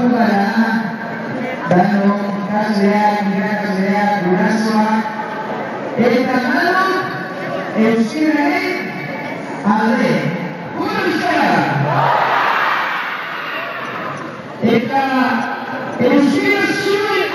Bukara, Bandung, ikasleak, gurasoak, eta gana, euskararen alde. Gure euskara! Eta euskara zuen